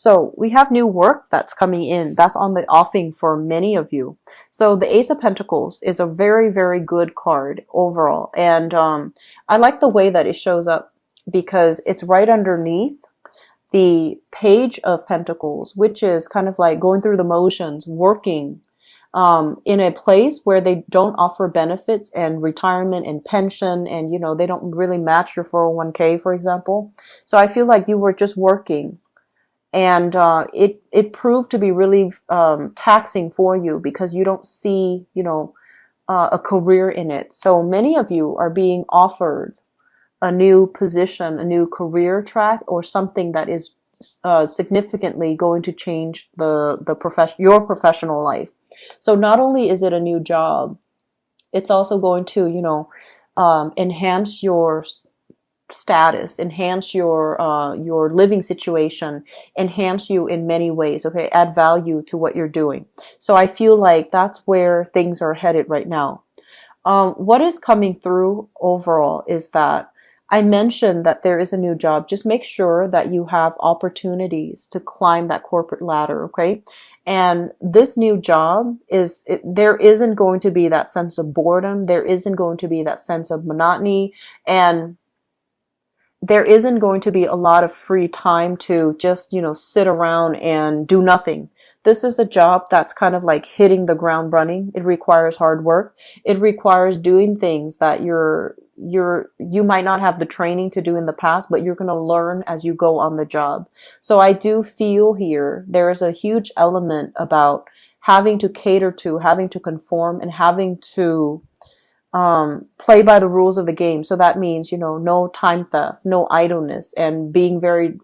So we have new work that's coming in. That's on the offing for many of you. So the Ace of Pentacles is a very, very good card overall. And I like the way that it shows up because it's right underneath the Page of Pentacles, which is kind of like going through the motions, working in a place where they don't offer benefits and retirement and pension, and they don't really match your 401k, for example. So I feel like you were just working, and it proved to be really taxing for you because you don't see a career in it. So many of you are being offered a new position, a new career track, or something that is significantly going to change your professional life. So not only is it a new job, it's also going to, enhance your status, enhance your living situation, enhance you in many ways. Okay, add value to what you're doing. So I feel like that's where things are headed right now. What is coming through overall is that I mentioned that there is a new job. Just make sure that you have opportunities to climb that corporate ladder, okay? And this new job there isn't going to be that sense of boredom. There isn't going to be that sense of monotony. And there isn't going to be a lot of free time to just, sit around and do nothing. This is a job that's kind of like hitting the ground running. It requires hard work. It requires doing things that you might not have the training to do in the past, but you're going to learn as you go on the job. So I do feel here there is a huge element about having to cater to, having to conform, and having to play by the rules of the game. So that means, no time theft, no idleness, and being very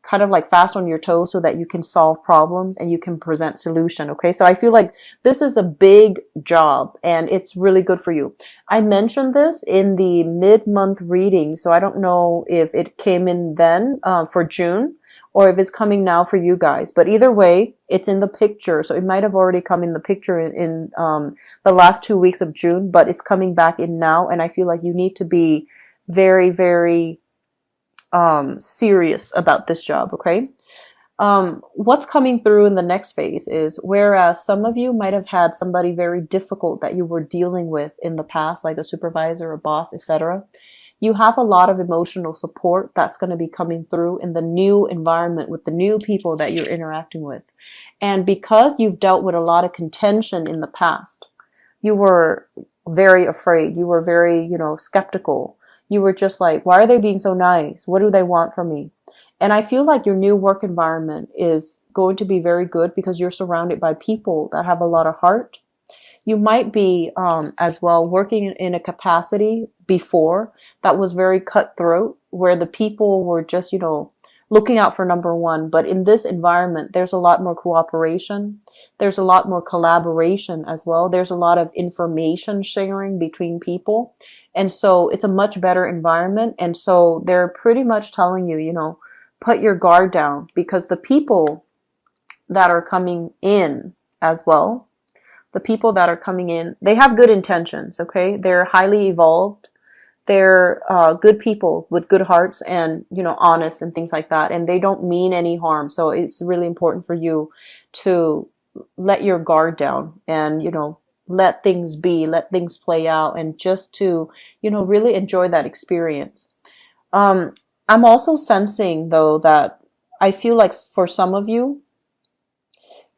kind of like fast on your toes so that you can solve problems and you can present solution. Okay. So I feel like this is a big job and it's really good for you. I mentioned this in the mid-month reading. So I don't know if it came in then for June or if it's coming now for you guys, but either way, it's in the picture. So it might have already come in the picture in the last 2 weeks of June, but it's coming back in now. And I feel like you need to be very, very serious about this job, okay? What's coming through in the next phase is, whereas some of you might have had somebody very difficult that you were dealing with in the past, like a supervisor, a boss, etc., you have a lot of emotional support that's going to be coming through in the new environment with the new people that you're interacting with. And because you've dealt with a lot of contention in the past, you were very afraid. You were very, skeptical. You were just like, why are they being so nice? What do they want from me? And I feel like your new work environment is going to be very good because you're surrounded by people that have a lot of heart. You might be as well working in a capacity before that was very cutthroat, where the people were just, looking out for number one. But in this environment, there's a lot more cooperation. There's a lot more collaboration as well. There's a lot of information sharing between people. And so it's a much better environment. And so they're pretty much telling you, put your guard down, because the people that are coming in as well, the people that are coming in, they have good intentions, okay? They're highly evolved. They're good people with good hearts and, honest and things like that. And they don't mean any harm. So it's really important for you to let your guard down and, let things be, let things play out, and just to, really enjoy that experience. I'm also sensing, though, that I feel like for some of you,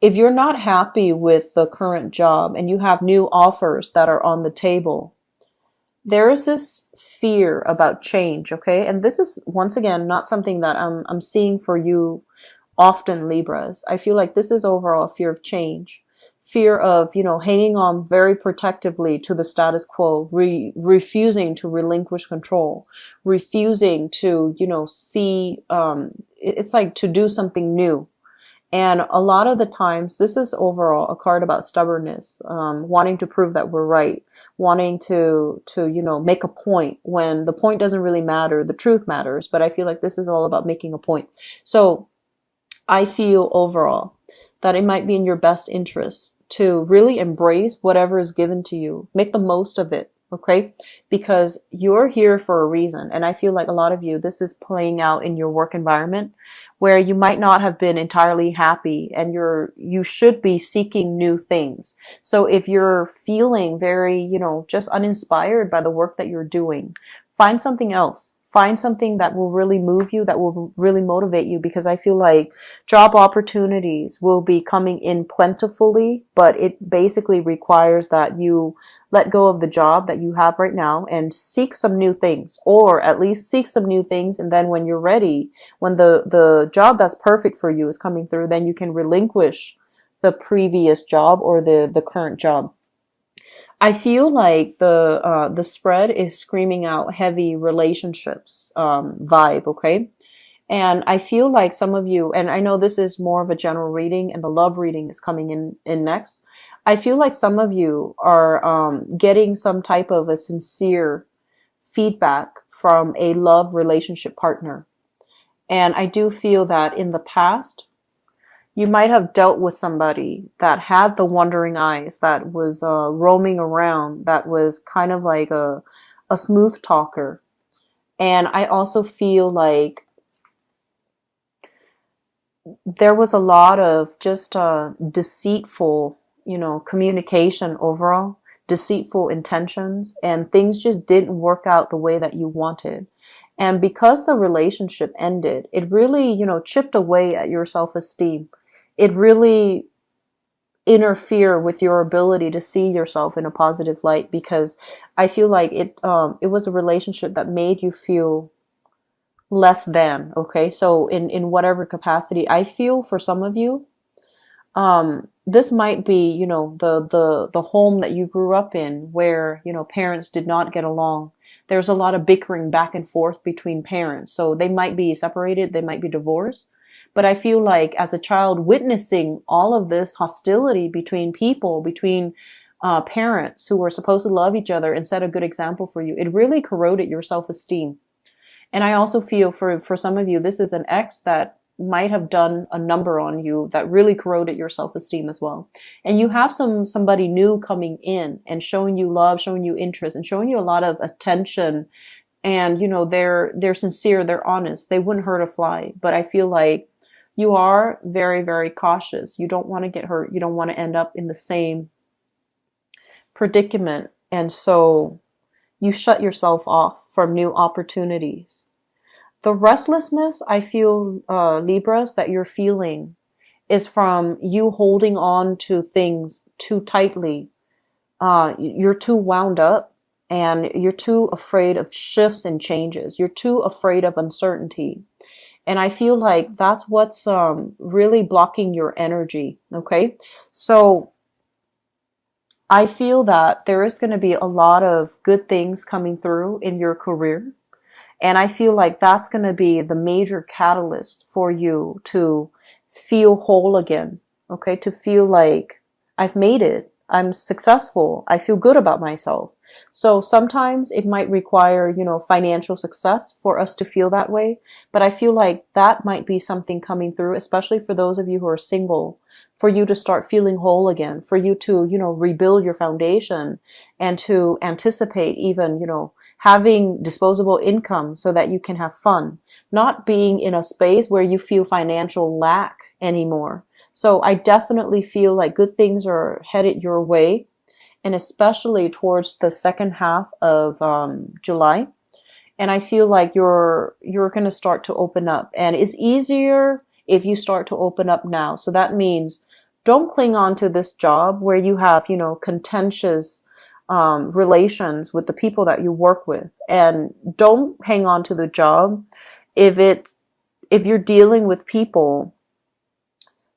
if you're not happy with the current job and you have new offers that are on the table, there is this fear about change, okay? And this is, once again, not something that I'm seeing for you often, Libras. I feel like this is overall a fear of change. Fear of, hanging on very protectively to the status quo, refusing to relinquish control, refusing to, see, it's like to do something new. And a lot of the times, this is overall a card about stubbornness, wanting to prove that we're right, wanting to, make a point when the point doesn't really matter. The truth matters, but I feel like this is all about making a point. So I feel overall that it might be in your best interest to really embrace whatever is given to you. Make the most of it, okay? Because you're here for a reason. And I feel like a lot of you, this is playing out in your work environment where you might not have been entirely happy, and you should be seeking new things. So if you're feeling very, just uninspired by the work that you're doing, find something else. Find something that will really move you, that will really motivate you, because I feel like job opportunities will be coming in plentifully, but it basically requires that you let go of the job that you have right now and seek some new things, or at least seek some new things. And then when you're ready, when the job that's perfect for you is coming through, then you can relinquish the previous job or the current job. I feel like the spread is screaming out heavy relationships vibe, okay? And I feel like some of you, and I know this is more of a general reading, and the love reading is coming in next. I feel like some of you are getting some type of a sincere feedback from a love relationship partner. And I do feel that in the past, you might have dealt with somebody that had the wandering eyes, that was roaming around, that was kind of like a smooth talker. And I also feel like there was a lot of just deceitful, communication overall, deceitful intentions, and things just didn't work out the way that you wanted. And because the relationship ended, it really, chipped away at your self-esteem. It really interfered with your ability to see yourself in a positive light, because I feel like it was a relationship that made you feel less than. Okay, so in whatever capacity, I feel for some of you, this might be, the home that you grew up in, where, parents did not get along. There's a lot of bickering back and forth between parents, so they might be separated, they might be divorced. But I feel like as a child, witnessing all of this hostility between people, between parents who were supposed to love each other and set a good example for you, it really corroded your self-esteem. And I also feel for some of you, this is an ex that might have done a number on you that really corroded your self-esteem as well. And you have somebody new coming in and showing you love, showing you interest, and showing you a lot of attention. And, they're sincere, they're honest. They wouldn't hurt a fly. But I feel like you are very, very cautious. You don't want to get hurt. You don't want to end up in the same predicament. And so you shut yourself off from new opportunities. The restlessness, I feel, Libras, that you're feeling is from you holding on to things too tightly. You're too wound up, and you're too afraid of shifts and changes. You're too afraid of uncertainty. And I feel like that's what's really blocking your energy. Okay. So I feel that there is going to be a lot of good things coming through in your career. And I feel like that's going to be the major catalyst for you to feel whole again. Okay. To feel like I've made it. I'm successful. I feel good about myself. So sometimes it might require, financial success for us to feel that way. But I feel like that might be something coming through, especially for those of you who are single, for you to start feeling whole again, for you to, rebuild your foundation, and to anticipate even, having disposable income so that you can have fun, not being in a space where you feel financial lack anymore. So I definitely feel like good things are headed your way, and especially towards the second half of July. And I feel like you're going to start to open up, and it's easier if you start to open up now. So that means don't cling on to this job where you have, contentious relations with the people that you work with, and don't hang on to the job if you're dealing with people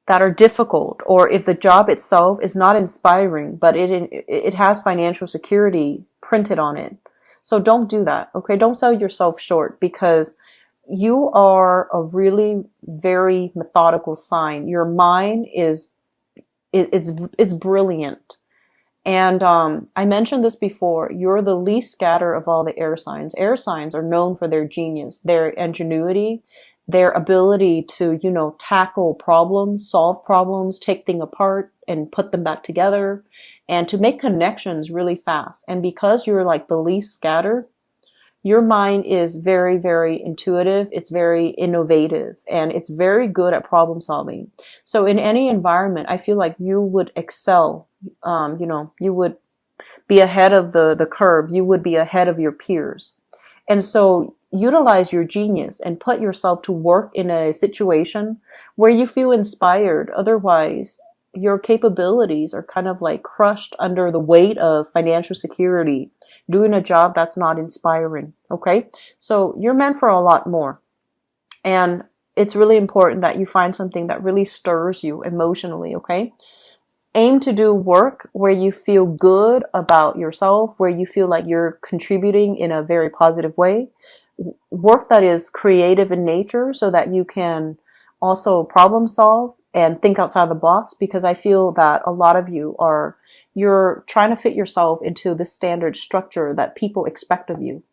that are difficult, or if the job itself is not inspiring, but it has financial security printed on it. So don't do that. Okay. Don't sell yourself short, because you are a really very methodical sign. Your mind it's brilliant. And I mentioned this before. You're the least scattered of all the air signs. Air signs are known for their genius, their ingenuity, their ability to, tackle problems, solve problems, take things apart and put them back together, and to make connections really fast. And because you're like the least scattered, Your mind is very, very intuitive. It's very innovative and it's very good at problem solving. So in any environment, I feel like you would excel. You would be ahead of the curve. You would be ahead of your peers. And so utilize your genius and put yourself to work in a situation where you feel inspired. Otherwise, your capabilities are kind of like crushed under the weight of financial security, doing a job that's not inspiring. Okay. So you're meant for a lot more. And it's really important that you find something that really stirs you emotionally. Okay. Aim to do work where you feel good about yourself, where you feel like you're contributing in a very positive way. Work that is creative in nature so that you can also problem solve and think outside the box, because I feel that a lot of you're trying to fit yourself into the standard structure that people expect of you.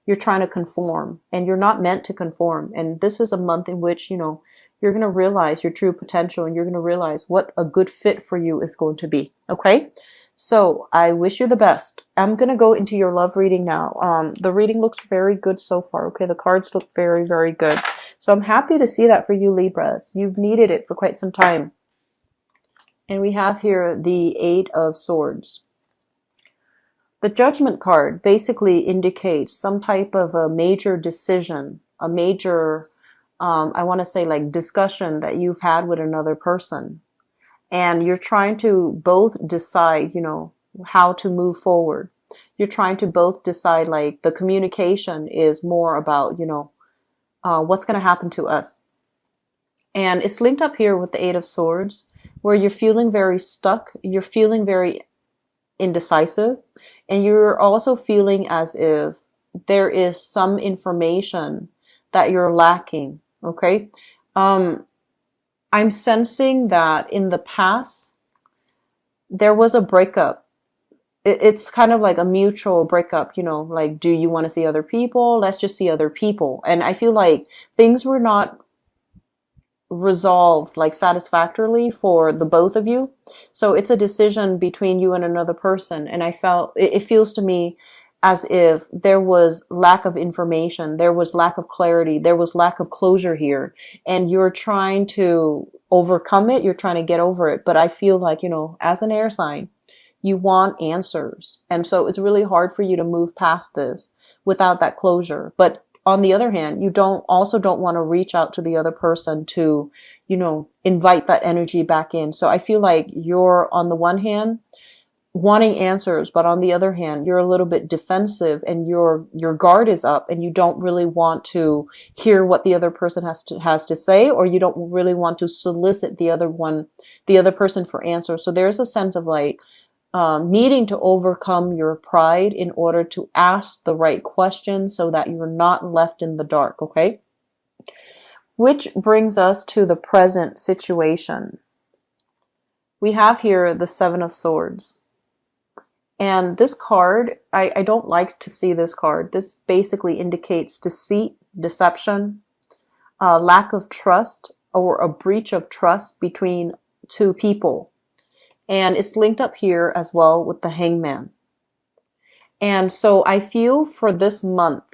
You're trying to conform and you're not meant to conform. And this is a month in which, you're going to realize your true potential and you're going to realize what a good fit for you is going to be. Okay. So I wish you the best. I'm going to go into your love reading now. The reading looks very good so far. Okay. The cards look very, very good. So I'm happy to see that for you, Libras. You've needed it for quite some time. And we have here the Eight of Swords. The Judgment card basically indicates some type of a major decision, a major, I want to say like discussion that you've had with another person. And you're trying to both decide, how to move forward. You're trying to both decide, like, the communication is more about, what's going to happen to us. And it's linked up here with the Eight of Swords, where you're feeling very stuck. You're feeling very indecisive. And you're also feeling as if there is some information that you're lacking. Okay. I'm sensing that in the past, there was a breakup. It's kind of like a mutual breakup, like, do you want to see other people? Let's just see other people. And I feel like things were not resolved like satisfactorily for the both of you. So it's a decision between you and another person. And I felt, it feels to me as if there was lack of information, there was lack of clarity, there was lack of closure here, and you're trying to overcome it, you're trying to get over it. But I feel like, as an air sign, you want answers. And so it's really hard for you to move past this without that closure. But on the other hand, you don't want to reach out to the other person to, invite that energy back in. So I feel like you're, on the one hand, wanting answers, but on the other hand, you're a little bit defensive and your guard is up and you don't really want to hear what the other person has to say, or you don't really want to solicit the other person for answers. So there's a sense of like, needing to overcome your pride in order to ask the right questions so that you're not left in the dark. Okay. Which brings us to the present situation. We have here the Seven of Swords. And this card, I don't like to see this card. This basically indicates deceit, deception, lack of trust, or a breach of trust between two people. And it's linked up here as well with the Hangman. And so I feel for this month,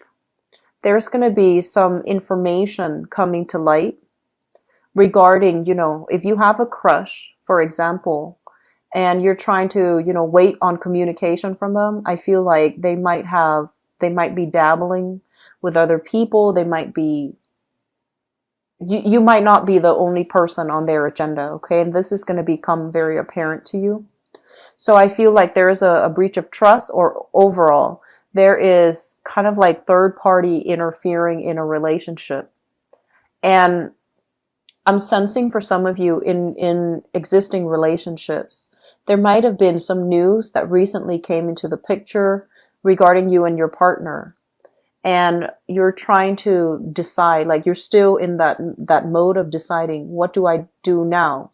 there's going to be some information coming to light regarding, if you have a crush, for example, and you're trying to, wait on communication from them, I feel like they might be dabbling with other people. They might be, you might not be the only person on their agenda. Okay. And this is going to become very apparent to you. So I feel like there is a breach of trust, or overall, there is kind of like third party interfering in a relationship. And I'm sensing for some of you in existing relationships, there might have been some news that recently came into the picture regarding you and your partner. And you're trying to decide, like you're still in that mode of deciding, what do I do now?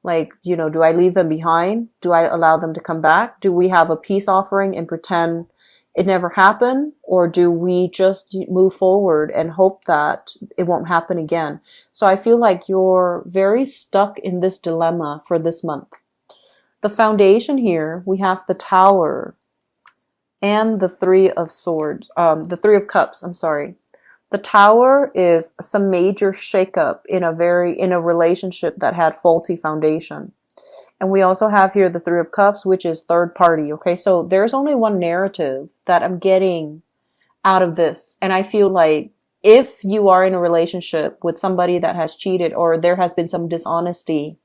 Like, do I leave them behind? Do I allow them to come back? Do we have a peace offering and pretend it never happened? Or do we just move forward and hope that it won't happen again? So I feel like you're very stuck in this dilemma for this month. The foundation here, we have the Tower. and the Three of Swords, the Three of Cups, I'm sorry. The Tower is some major shakeup in a relationship that had faulty foundation. And we also have here the Three of Cups, which is third party. Okay, so there's only one narrative that I'm getting out of this. And I feel like if you are in a relationship with somebody that has cheated or there has been some dishonesty,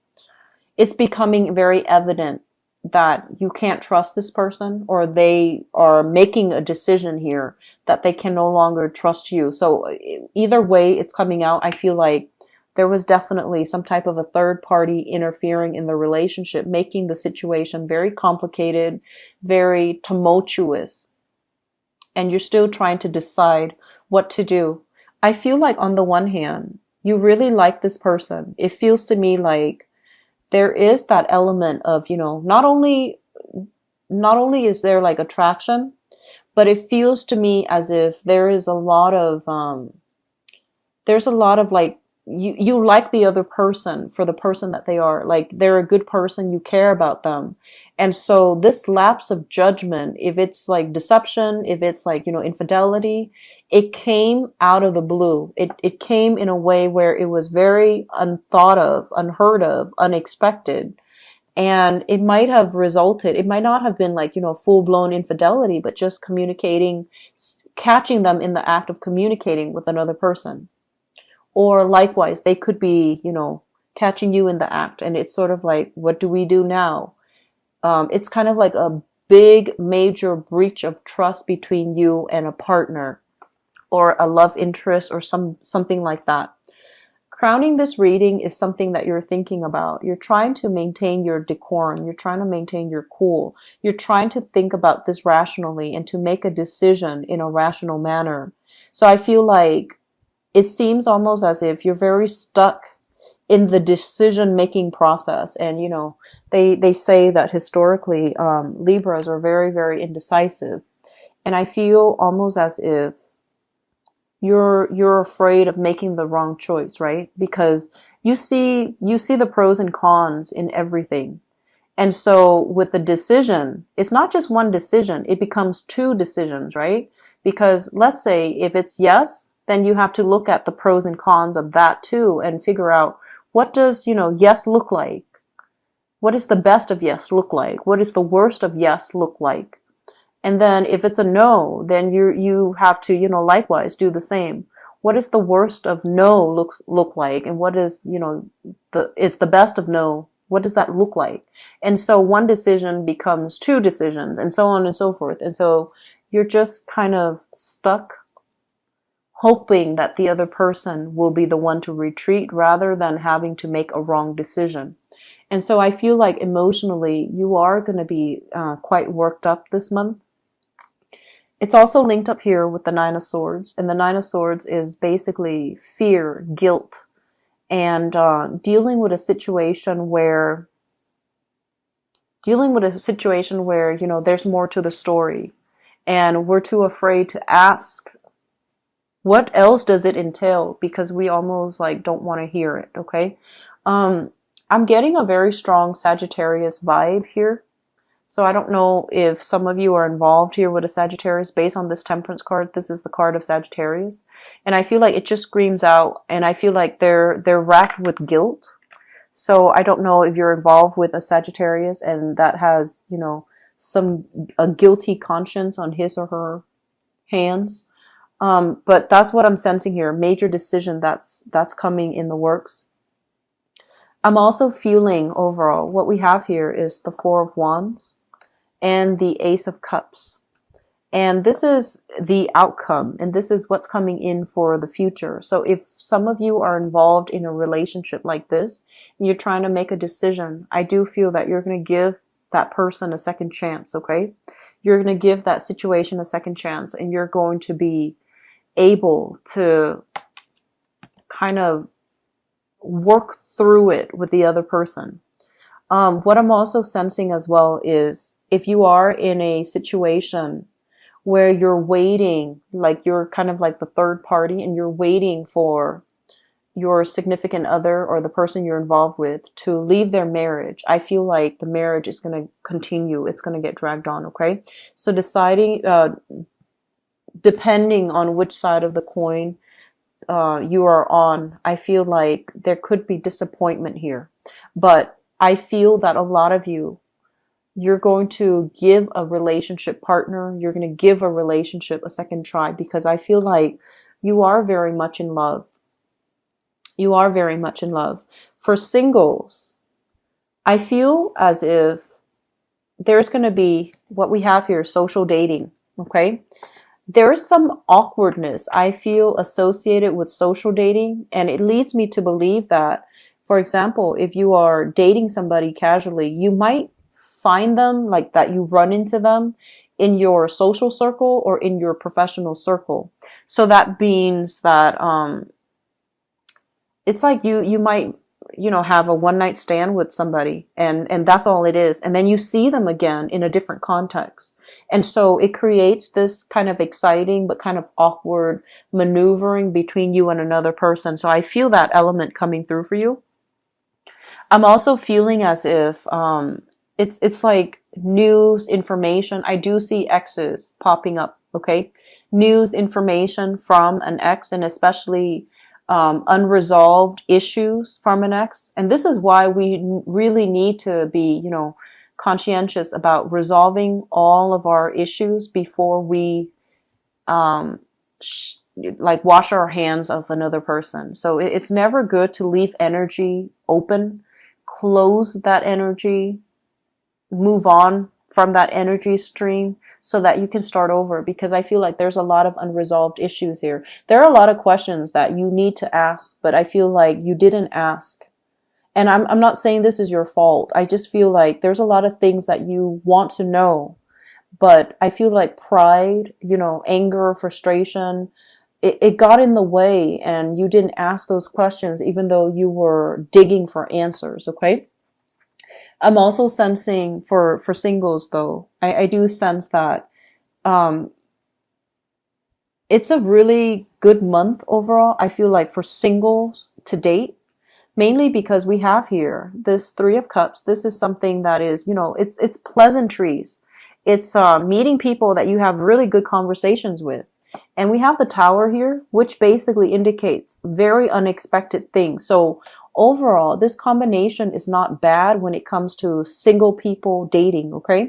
it's becoming very evident that you can't trust this person, or they are making a decision here that they can no longer trust you. So either way it's coming out, I feel like there was definitely some type of a third party interfering in the relationship, making the situation very complicated, very tumultuous, and you're still trying to decide what to do. I feel like on the one hand, you really like this person. It feels to me like there is that element of, not only is there like attraction, but it feels to me as if there's a lot of like, you like the other person for the person that they are. Like, they're a good person, you care about them. And so this lapse of judgment, if it's like deception, if it's like, infidelity, it came out of the blue. It came in a way where it was very unthought of, unheard of, unexpected. And it might have resulted, it might not have been like, full blown infidelity, but just communicating, catching them in the act of communicating with another person. Or likewise, they could be, catching you in the act. And it's sort of like, what do we do now? It's kind of like a big, major breach of trust between you and a partner or a love interest or something like that. Crowning this reading is something that you're thinking about. You're trying to maintain your decorum. You're trying to maintain your cool. You're trying to think about this rationally and to make a decision in a rational manner. So I feel like it seems almost as if you're very stuck in the decision-making process. And, they say that historically, Libras are very, very indecisive. And I feel almost as if you're afraid of making the wrong choice, right? Because you see the pros and cons in everything. And so with the decision, it's not just one decision, it becomes two decisions, right? Because let's say if it's yes, then you have to look at the pros and cons of that too and figure out, what does, yes look like? What is the best of yes look like? What is the worst of yes look like? And then if it's a no, then you have to, likewise do the same. What is the worst of no look like? And what is, is the best of no? What does that look like? And so one decision becomes two decisions, and so on and so forth. And so you're just kind of stuck hoping that the other person will be the one to retreat rather than having to make a wrong decision. And so I feel like emotionally you are going to be quite worked up this month. It's also linked up here with the Nine of Swords, and the Nine of Swords is basically fear, guilt, and dealing with a situation where there's more to the story, and we're too afraid to ask what else does it entail, because we almost like don't want to hear it. Okay, I'm getting a very strong Sagittarius vibe here. So I don't know if some of you are involved here with a Sagittarius. Based on this Temperance card, this is the card of Sagittarius. And I feel like it just screams out, and I feel like they're racked with guilt. So I don't know if you're involved with a Sagittarius and that has, a guilty conscience on his or her hands. But that's what I'm sensing here. Major decision that's coming in the works. I'm also feeling overall, what we have here is the Four of Wands and the Ace of Cups. And this is the outcome, and this is what's coming in for the future. So if some of you are involved in a relationship like this, and you're trying to make a decision, I do feel that you're going to give that person a second chance, okay? You're going to give that situation a second chance, and you're going to be able to kind of work through it with the other person. What I'm also sensing as well is if you are in a situation where you're waiting, like you're kind of like the third party and you're waiting for, your significant other or the person you're involved with to leave their marriage, I feel like the marriage is going to continue. It's going to get dragged on. Okay. So deciding, depending on which side of the coin you are on, I feel like there could be disappointment here. But I feel that a lot of you, you're going to give a relationship partner, you're going to give a relationship a second try, because I feel like you are very much in love. You are very much in love. For singles, I feel as if there's going to be what we have here, social dating. Okay. There is some awkwardness I feel associated with social dating, and it leads me to believe that, for example, if you are dating somebody casually, you might find them, like that you run into them in your social circle or in your professional circle. So that means that it's like you might, have a one night stand with somebody, and that's all it is. And then you see them again in a different context. And so it creates this kind of exciting but kind of awkward maneuvering between you and another person. So I feel that element coming through for you. I'm also feeling as if it's like news information. I do see exes popping up. Okay. News information from an ex, and especially unresolved issues from an ex. And this is why we really need to be, conscientious about resolving all of our issues before we, like wash our hands of another person. So it's never good to leave energy open, close that energy, move on from that energy stream so that you can start over, because I feel like there's a lot of unresolved issues here. There are a lot of questions that you need to ask, but I feel like you didn't ask. And I'm not saying this is your fault. I just feel like there's a lot of things that you want to know, but I feel like pride, anger, frustration, it got in the way, and you didn't ask those questions even though you were digging for answers. Okay. I'm also sensing for singles though, I do sense that it's a really good month overall. I feel like for singles to date, mainly because we have here this Three of Cups. This is something that is, it's pleasantries. It's meeting people that you have really good conversations with. And we have the Tower here, which basically indicates very unexpected things. So overall, this combination is not bad when it comes to single people dating, okay?